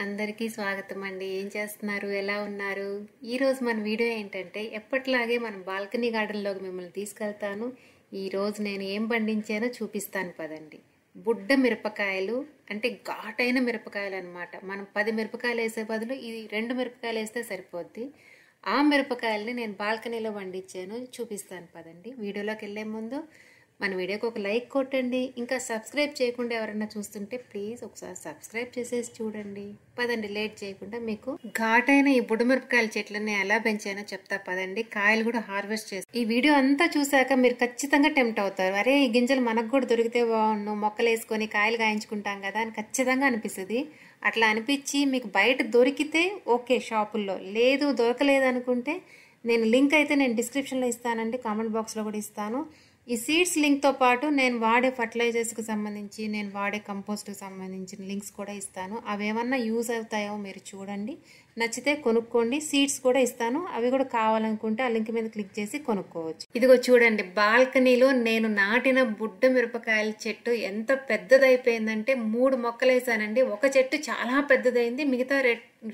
అందరికీ స్వాగతం అండి. ఏం చేస్తున్నారు? ఎలా ఉన్నారు? ఈరోజు మన వీడియో ఏంటంటే ఎప్పటిలాగే మన బాల్కనీ గార్డెన్లోకి మిమ్మల్ని తీసుకెళ్తాను. ఈరోజు నేను ఏం పండించానో చూపిస్తాను పదండి. బుడ్డ మిరపకాయలు అంటే ఘాటైన మిరపకాయలు అనమాట. మనం 10 మిరపకాయలు వేసే బదులు ఇది 2 మిరపకాయలు వేస్తే సరిపోద్ది. ఆ మిరపకాయల్ని నేను బాల్కనీలో పండించాను, చూపిస్తాను పదండి. వీడియోలోకి వెళ్ళే ముందు మన వీడియోకి ఒక లైక్ కొట్టండి. ఇంకా సబ్స్క్రైబ్ చేయకుండా ఎవరైనా చూస్తుంటే ప్లీజ్ ఒకసారి సబ్స్క్రైబ్ చేసేసి చూడండి. పదండి, లేట్ చేయకుండా మీకు ఘాటైన ఈ బుడమిరపకాయల చెట్లని ఎలా పెంచానో చెప్తా పదండి. కాయలు కూడా హార్వెస్ట్ చేసి ఈ వీడియో అంతా చూసాక మీరు ఖచ్చితంగా టెంప్ట్ అవుతారు. అరే, ఈ గింజలు మనకు కూడా దొరికితే బాగుండు, మొక్కలు వేసుకొని కాయలు కాయించుకుంటాం కదా అని ఖచ్చితంగా అనిపిస్తుంది. అట్లా అనిపించి మీకు బయట దొరికితే ఓకే, షాపుల్లో లేదు దొరకలేదు అనుకుంటే నేను లింక్ అయితే నేను డిస్క్రిప్షన్లో ఇస్తానండి, కామెంట్ బాక్స్లో కూడా ఇస్తాను. ఈ సీడ్స్ లింక్తో పాటు నేను వాడే ఫర్టిలైజర్స్కి సంబంధించి, నేను వాడే కంపోస్ట్కి సంబంధించిన లింక్స్ కూడా ఇస్తాను. అవి ఏమన్నా యూజ్ అవుతాయో మీరు చూడండి, నచ్చితే కొనుక్కోండి. సీడ్స్ కూడా ఇస్తాను, అవి కూడా కావాలనుకుంటే ఆ లింక్ మీద క్లిక్ చేసి కొనుక్కోవచ్చు. ఇదిగో చూడండి, బాల్కనీలో నేను నాటిన బుడ్డ మిరపకాయల చెట్టు ఎంత పెద్దదైపోయిందంటే 3 మొక్కలు వేసానండి. ఒక చెట్టు చాలా పెద్దదైంది, మిగతా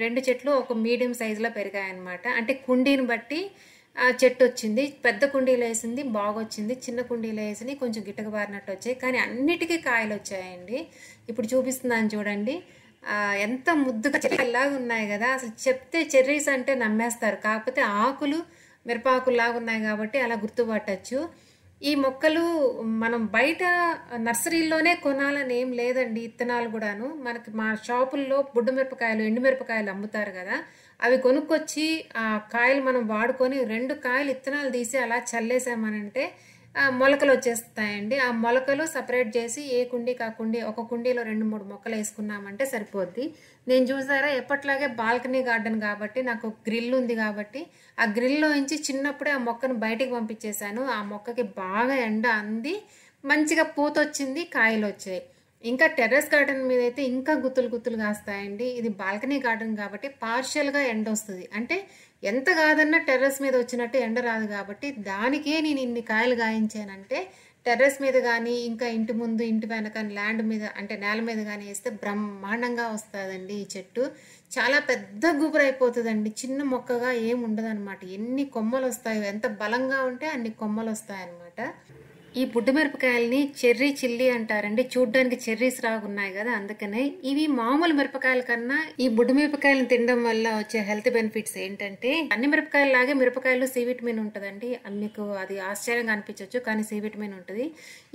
2 చెట్లు ఒక మీడియం సైజులో పెరిగాయన్నమాట. అంటే కుండీని బట్టి ఆ చెట్టు వచ్చింది. పెద్ద కుండీలో వేసింది బాగా వచ్చింది, చిన్న కుండీలో వేసింది కొంచెం గిట్టకబారినట్టు వచ్చాయి. కానీ అన్నిటికీ కాయలు వచ్చాయండి. ఇప్పుడు చూపిస్తున్నాను చూడండి, ఎంత ముద్దుగా చెర్రీలాగా ఉన్నాయి కదా. అసలు చెప్తే చెర్రీస్ అంటే నమ్మేస్తారు, కాకపోతే ఆకులు మిరపాకుల్లాగా ఉన్నాయి కాబట్టి అలా గుర్తుపట్టచ్చు. ఈ మొక్కలు మనం బయట నర్సరీలోనే కొనాలని ఏం లేదండి. ఇత్తనాలు కూడాను మనకి మా షాపుల్లో బుడ్డ మిరపకాయలు, ఎండు మిరపకాయలు అమ్ముతారు కదా, అవి కొనుక్కొచ్చి ఆ కాయలు మనం వాడుకొని 2 కాయలు ఇత్తనాలు తీసి అలా చల్లేసామనంటే మొలకలు వచ్చేస్తాయండి. ఆ మొలకలు సపరేట్ చేసి ఏ కుండీకి ఆ కుండీ, ఒక కుండీలో 2-3 మొక్కలు వేసుకున్నామంటే సరిపోద్ది. నేను చూసారా ఎప్పట్లాగే బాల్కనీ గార్డెన్ కాబట్టి నాకు గ్రిల్ ఉంది కాబట్టి ఆ గ్రిల్లో నుంచి చిన్నప్పుడే ఆ మొక్కను బయటికి పంపించేశాను. ఆ మొక్కకి బాగా ఎండ అంది, మంచిగా పూత వచ్చింది, కాయలు వచ్చాయి. ఇంకా టెర్రస్ గార్డెన్ మీద అయితే ఇంకా గుత్తులు గుత్తులు కాస్తాయండి. ఇది బాల్కనీ గార్డెన్ కాబట్టి పార్షియల్గా ఎండ వస్తుంది. అంటే ఎంత కాదన్నా టెర్రస్ మీద వచ్చినట్టు ఎండ రాదు కాబట్టి దానికే నేను ఇన్ని కాయలు గాయించానంటే టెర్రస్ మీద కానీ ఇంకా ఇంటి ముందు ఇంటి వెనక ల్యాండ్ మీద అంటే నేల మీద కానీ వేస్తే బ్రహ్మాండంగా వస్తుందండి. ఈ చెట్టు చాలా పెద్ద గుబురైపోతుందండి, చిన్న మొక్కగా ఏమి ఉండదు అనమాట. ఎన్ని కొమ్మలు వస్తాయో, ఎంత బలంగా ఉంటే అన్ని కొమ్మలు వస్తాయన్నమాట. ఈ బుడ్డ మిరపకాయలని చెర్రీ చిల్లీ అంటారండి. చూడ్డానికి చెర్రీస్ రాగున్నాయి కదా, అందుకనే. ఇవి మామూలు మిరపకాయల కన్నా ఈ బుడ్డ మిరపకాయలను తినడం వల్ల వచ్చే హెల్త్ బెనిఫిట్స్ ఏంటంటే, అన్ని మిరపకాయలు లాగే మిరపకాయలు సి విటమిన్ ఉంటుందండి. మీకు అది ఆశ్చర్యంగా అనిపించవచ్చు, కానీ సి విటమిన్ ఉంటుంది.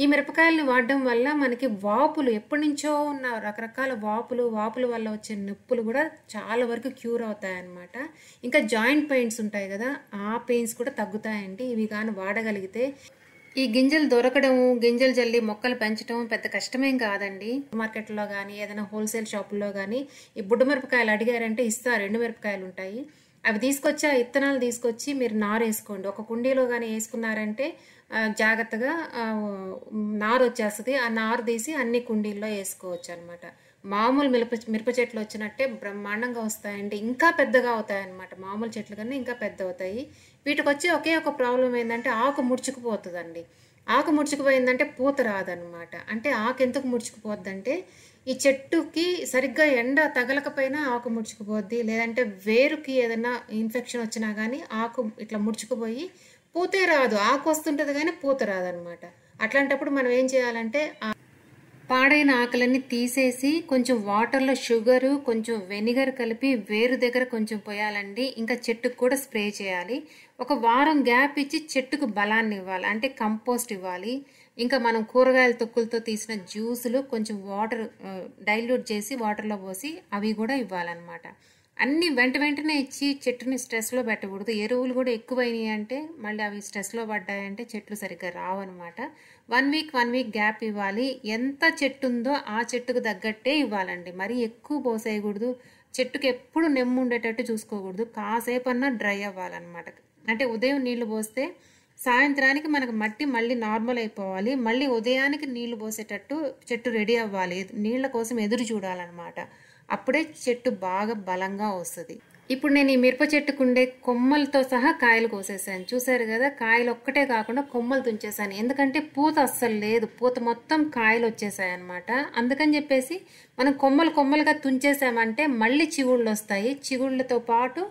ఈ మిరపకాయలను వాడడం వల్ల మనకి వాపులు, ఎప్పటి నుంచో ఉన్న రకరకాల వాపుల వల్ల వచ్చే నొప్పులు కూడా చాలా వరకు క్యూర్ అవుతాయి అన్నమాట. ఇంకా జాయింట్ పెయిన్స్ ఉంటాయి కదా, ఆ పెయిన్స్ కూడా తగ్గుతాయండి ఇవి కానీ వాడగలిగితే. ఈ గింజలు దొరకడము, గింజలు జల్లి మొక్కలు పెంచడం పెద్ద కష్టమేం కాదండి. మార్కెట్లో కానీ ఏదైనా హోల్సేల్ షాపుల్లో కానీ ఈ బుడ్డ మిరపకాయలు అడిగారంటే ఇస్తారు. 2 మిరపకాయలు ఉంటాయి, అవి తీసుకొచ్చి ఆ ఇత్తనాలు తీసుకొచ్చి మీరు నారు వేసుకోండి. ఒక కుండీలో కానీ వేసుకున్నారంటే జాగ్రత్తగా నారు వచ్చేస్తుంది. ఆ నారు తీసి అన్ని కుండీల్లో వేసుకోవచ్చు అనమాట. మామూలు మిరప చెట్లు వచ్చినట్టే బ్రహ్మాండంగా వస్తాయండి, ఇంకా పెద్దగా అవుతాయి అనమాట. మామూలు చెట్లు కన్నా ఇంకా పెద్ద అవుతాయి. వీటికి వచ్చే ఒకే ఒక ప్రాబ్లం ఏంటంటే ఆకు ముడుచుకుపోతుందండి. ఆకు ముడుచుకుపోయిందంటే పూత రాదనమాట. అంటే ఆకు ఎందుకు ముడుచుకుపోద్దంటే ఈ చెట్టుకి సరిగ్గా ఎండ తగలకపోయినా ఆకు ముడుచుకుపోద్ది, లేదంటే వేరుకి ఏదైనా ఇన్ఫెక్షన్ వచ్చినా కానీ ఆకు ఇట్లా ముడుచుకుపోయి పూతే రాదు. ఆకు వస్తుంటుంది కానీ పూత రాదనమాట. అట్లాంటప్పుడు మనం ఏం చేయాలంటే పాడైన ఆకులన్నీ తీసేసి కొంచెం వాటర్లో షుగరు కొంచెం వెనిగర్ కలిపి వేరు దగ్గర కొంచెం పోయాలండి. ఇంకా చెట్టుకు కూడా స్ప్రే చేయాలి. ఒక వారం గ్యాప్ ఇచ్చి చెట్టుకు బలాన్ని ఇవ్వాలి, అంటే కంపోస్ట్ ఇవ్వాలి. ఇంకా మనం కూరగాయల తొక్కులతో తీసిన జ్యూసులు కొంచెం వాటర్ డైల్యూట్ చేసి వాటర్లో పోసి అవి కూడా ఇవ్వాలన్నమాట. అన్ని వెంటనే ఇచ్చి చెట్టుని స్ట్రెస్లో పెట్టకూడదు. ఎరువులు కూడా ఎక్కువైనాయి అంటే మళ్ళీ అవి స్ట్రెస్లో పడ్డాయంటే చెట్లు సరిగ్గా రావన్నమాట. 1 వీక్ గ్యాప్ ఇవ్వాలి. ఎంత చెట్టు ఉందో ఆ చెట్టుకు తగ్గట్టే ఇవ్వాలండి. మరీ ఎక్కువ పోసేయకూడదు. చెట్టుకు ఎప్పుడు నెమ్ము ఉండేటట్టు చూసుకోకూడదు. కాసేపు అన్నా డ్రై అవ్వాలన్నమాట. అంటే ఉదయం నీళ్లు పోస్తే సాయంత్రానికి మనకు మట్టి మళ్ళీ నార్మల్ అయిపోవాలి. మళ్ళీ ఉదయానికి నీళ్లు పోసేటట్టు చెట్టు రెడీ అవ్వాలి. నీళ్ల కోసం ఎదురు చూడాలన్నమాట. అప్పుడే చెట్టు బాగా బలంగా వస్తుంది. ఇప్పుడు నేను ఈ మిరప చెట్టుకుండే కొమ్మలతో సహా కాయలు కోసేసాను. చూసారు కదా, కాయలు ఒక్కటే కాకుండా కొమ్మలు తుంచేసాను. ఎందుకంటే పూత అస్సలు లేదు, పూత మొత్తం కాయలు వచ్చేసాయి అనమాట. అందుకని చెప్పేసి మనం కొమ్మలు కొమ్మలుగా తుంచేసామంటే మళ్ళీ చిగుళ్ళు వస్తాయి. చిగుళ్ళతో పాటు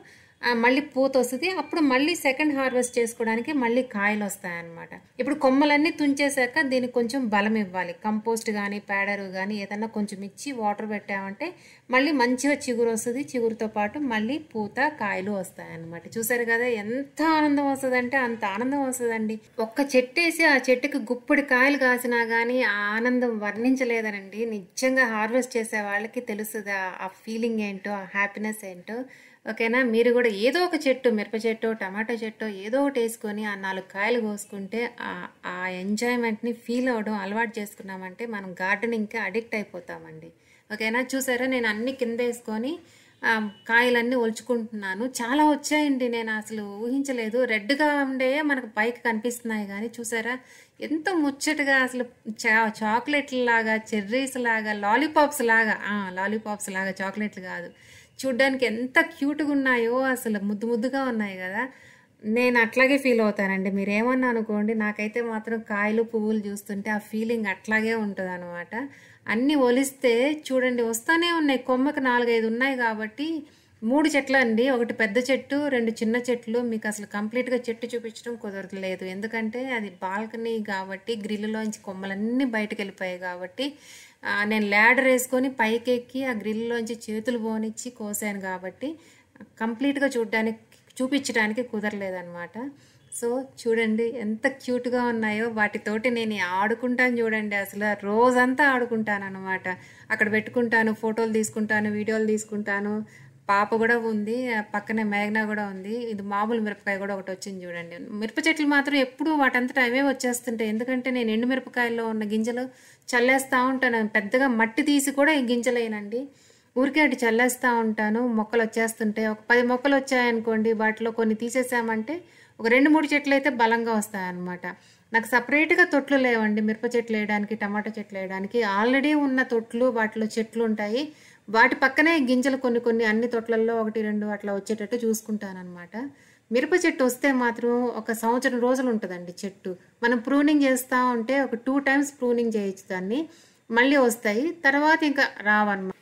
మళ్ళీ పూత వస్తుంది. అప్పుడు మళ్ళీ సెకండ్ హార్వెస్ట్ చేసుకోవడానికి మళ్ళీ కాయలు వస్తాయన్నమాట. ఇప్పుడు కొమ్మలన్నీ తుంచేసాక దీనికి కొంచెం బలం ఇవ్వాలి. కంపోస్ట్ కానీ పేడరు కానీ ఏదన్నా కొంచెం ఇచ్చి వాటర్ పెట్టామంటే మళ్ళీ మంచిగా చిగురు వస్తుంది. చిగురుతో పాటు మళ్ళీ పూత కాయలు వస్తాయన్నమాట. చూసారు కదా ఎంత ఆనందం వస్తుందంటే అంత ఆనందం వస్తుందండి. ఒక్క చెట్టు వేసి ఆ చెట్టుకి గుప్పిడి కాయలు కాసినా కానీ ఆ ఆనందం వర్ణించలేదనండి. నిజంగా హార్వెస్ట్ చేసే వాళ్ళకి తెలుస్తుంది ఆ ఫీలింగ్ ఏంటో, ఆ హ్యాపీనెస్ ఏంటో. ఓకేనా, మీరు కూడా ఏదో ఒక చెట్టు, మిరప చెట్టు, టమాటో చెట్టు ఏదో ఒకటి వేసుకొని ఆ 4 కాయలు కోసుకుంటే ఆ ఎంజాయ్మెంట్ని ఫీల్ అవ్వడం అలవాటు చేసుకున్నామంటే మనం గార్డెనింగ్కి అడిక్ట్ అయిపోతామండి. ఓకేనా, చూసారా నేను అన్ని కింద వేసుకొని కాయలన్నీ ఒలుచుకుంటున్నాను. చాలా వచ్చాయండి, నేను అసలు ఊహించలేదు. రెడ్గా ఉండే మనకు పైకి కనిపిస్తున్నాయి కానీ చూసారా ఎంత ముచ్చటగా, అసలు చాక్లెట్ల లాగా, చెర్రీస్ లాగా, లాలీపాప్స్ లాగా చాక్లెట్లు కాదు, చూడ్డానికి ఎంత క్యూట్గా ఉన్నాయో, అసలు ముద్దు ముద్దుగా ఉన్నాయి కదా. నేను అట్లాగే ఫీల్ అవుతానండి. మీరేమన్నా అనుకోండి, నాకైతే మాత్రం కాయలు పువ్వులు చూస్తుంటే ఆ ఫీలింగ్ అట్లాగే ఉంటుంది అనమాట. అన్నీ ఒలిస్తే చూడండి వస్తూనే ఉన్నాయి. కొమ్మకి 4-5 ఉన్నాయి కాబట్టి 3 చెట్లు అండి. ఒకటి పెద్ద చెట్టు, 2 చిన్న చెట్లు. మీకు అసలు కంప్లీట్గా చెట్టు చూపించడం కుదరలేదు, ఎందుకంటే అది బాల్కనీ కాబట్టి గ్రిల్లోంచి కొమ్మలన్నీ బయటకు వెళ్ళిపోయాయి కాబట్టి నేను ల్యాడర్ వేసుకొని పైకి ఎక్కి ఆ గ్రిల్లోంచి చేతులు పోనిచ్చి కోసాను కాబట్టి కంప్లీట్గా చూపించడానికి కుదరలేదన్నమాట. సో చూడండి ఎంత క్యూట్గా ఉన్నాయో. వాటితోటి నేను ఆడుకుంటాను చూడండి, అసలు రోజంతా ఆడుకుంటాను అనమాట. అక్కడ పెట్టుకుంటాను, ఫోటోలు తీసుకుంటాను, వీడియోలు తీసుకుంటాను. పాప కూడా ఉంది, పక్కనే మేఘనా కూడా ఉంది. ఇది మామూలు మిరపకాయ కూడా ఒకటి వచ్చింది చూడండి. మిరప చెట్లు మాత్రం ఎప్పుడు వాటంతటా అవే వచ్చేస్తుంటాయి, ఎందుకంటే నేను ఎండు మిరపకాయల్లో ఉన్న గింజలు చల్లేస్తూ ఉంటాను. పెద్దగా మట్టి తీసి కూడా ఈ గింజలేనండి, ఊరికే అటు చల్లేస్తూ ఉంటాను. మొక్కలు వచ్చేస్తుంటాయి. ఒక 10 మొక్కలు వచ్చాయనుకోండి, వాటిలో కొన్ని తీసేసామంటే ఒక 2-3 చెట్లు అయితే బలంగా వస్తాయన్నమాట. నాకు సపరేట్గా తొట్లు లేవండి మిరప చెట్లు వేయడానికి, టమాటా చెట్లు వేయడానికి. ఆల్రెడీ ఉన్న తొట్లు, వాటిలో చెట్లు ఉంటాయి. వాటి పక్కనే గింజలు కొన్ని అన్ని తొట్లల్లో 1-2 అట్లా వచ్చేటట్టు చూసుకుంటానమాట. మిరప చెట్టు వస్తే మాత్రం ఒక సంవత్సరం రోజులు ఉంటుందండి చెట్టు. మనం ప్రూనింగ్ చేస్తూ ఉంటే ఒక 2 టైమ్స్ ప్రూనింగ్ చేయొచ్చు దాన్ని, మళ్ళీ వస్తాయి. తర్వాత ఇంకా రావన్నమాట.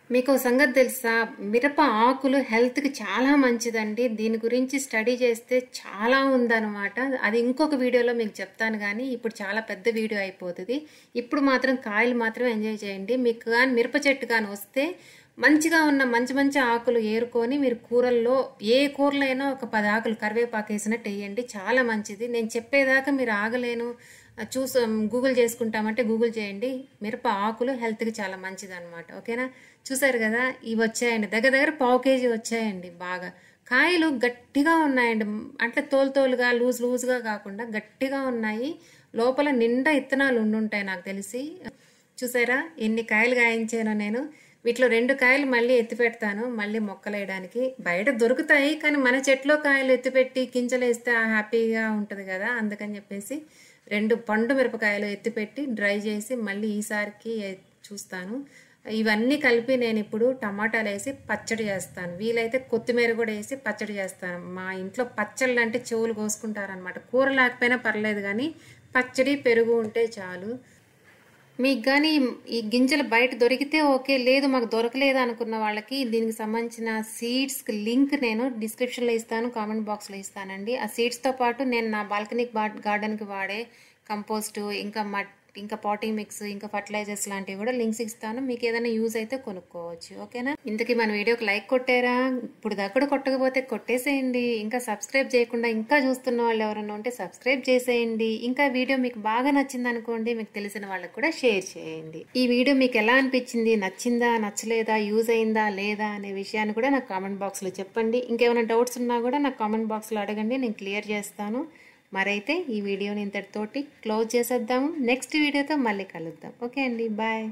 మీకు సంగతి తెలుసా, మిరప ఆకులు హెల్త్కి చాలా మంచిదండి. దీని గురించి స్టడీ చేస్తే చాలా ఉందన్నమాట. అది ఇంకొక వీడియోలో మీకు చెప్తాను, కానీ ఇప్పుడు చాలా పెద్ద వీడియో అయిపోతుంది. ఇప్పుడు మాత్రం కాయలు మాత్రం ఎంజాయ్ చేయండి. మీకు కానీ మిరప చెట్టు కానీ వస్తే మంచిగా ఉన్న మంచి ఆకులు ఏరుకొని మీరు కూరల్లో, ఏ కూరలో అయినా ఒక 10 ఆకులు కరివేపాకు వేసినట్టు వేయండి, చాలా మంచిది. నేను చెప్పేదాకా మీరు ఆగలేను, గూగుల్ చేసుకుంటామంటే గూగుల్ చేయండి. మిరప ఆకులు హెల్త్కి చాలా మంచిది అనమాట. ఓకేనా, చూసారు కదా ఇవి వచ్చాయండి, దగ్గర 1/4 కేజీ వచ్చాయండి. బాగా కాయలు గట్టిగా ఉన్నాయండి, అంటే తోలుగా లూజ్గా కాకుండా గట్టిగా ఉన్నాయి. లోపల నిండా ఇత్తనాలు ఉండుంటాయి నాకు తెలిసి. చూసారా ఎన్ని కాయలు కాయించానో నేను. వీటిలో 2 కాయలు మళ్ళీ ఎత్తి పెడతాను, మళ్ళీ మొక్కలు వేయడానికి. బయట దొరుకుతాయి కానీ మన చెట్లో కాయలు ఎత్తిపెట్టి గింజలు వేస్తే హ్యాపీగా ఉంటుంది కదా, అందుకని చెప్పేసి 2 పండు మిరపకాయలు ఎత్తిపెట్టి డ్రై చేసి మళ్ళీ ఈసారికి చూస్తాను. ఇవన్నీ కలిపి నేను ఇప్పుడు టమాటాలు వేసి పచ్చడి చేస్తాను. వీలైతే కొత్తిమీర కూడా వేసి పచ్చడి చేస్తాను. మా ఇంట్లో పచ్చళ్ళు అంటే చెవులు కోసుకుంటారనమాట. కూర లేకపోయినా పర్లేదు కానీ పచ్చడి పెరుగు ఉంటే చాలు. మీకు కానీ ఈ గింజలు బయట దొరికితే ఓకే, లేదు మాకు దొరకలేదు అనుకున్న వాళ్ళకి దీనికి సంబంధించిన సీడ్స్కి లింక్ నేను డిస్క్రిప్షన్లో ఇస్తాను, కామెంట్ బాక్స్లో ఇస్తానండి. ఆ సీడ్స్తో పాటు నేను నా బాల్కనీ గార్డెన్కి వాడే కంపోస్టు, ఇంకా పాటింగ్ మిక్స్, ఇంకా ఫర్టిలైజర్స్ లాంటివి కూడా లింక్స్ ఇస్తాను. మీకు ఏదైనా యూజ్ అయితే కొనుక్కోవచ్చు. ఓకేనా, ఇంతకీ మన వీడియోకి లైక్ కొట్టారా? ఇప్పుడు దగ్గర కొట్టకపోతే కొట్టేసేయండి. ఇంకా సబ్స్క్రైబ్ చేయకుండా ఇంకా చూస్తున్న వాళ్ళు ఎవరైనా ఉంటే సబ్స్క్రైబ్ చేసేయండి. ఇంకా వీడియో మీకు బాగా నచ్చింది అనుకోండి, మీకు తెలిసిన వాళ్ళకి కూడా షేర్ చేయండి. ఈ వీడియో మీకు ఎలా అనిపించింది, నచ్చిందా నచ్చలేదా, యూజ్ అయిందా లేదా అనే విషయాన్ని కూడా నాకు కామెంట్ బాక్స్లో చెప్పండి. ఇంకేమైనా డౌట్స్ ఉన్నా కూడా నాకు కామెంట్ బాక్స్లో అడగండి, నేను క్లియర్ చేస్తాను. మరైతే ఈ వీడియోని ఇంతటితోటి క్లోజ్ చేసేద్దాము. నెక్స్ట్ వీడియోతో మళ్ళీ కలుద్దాం. ఓకే అండి, బాయ్.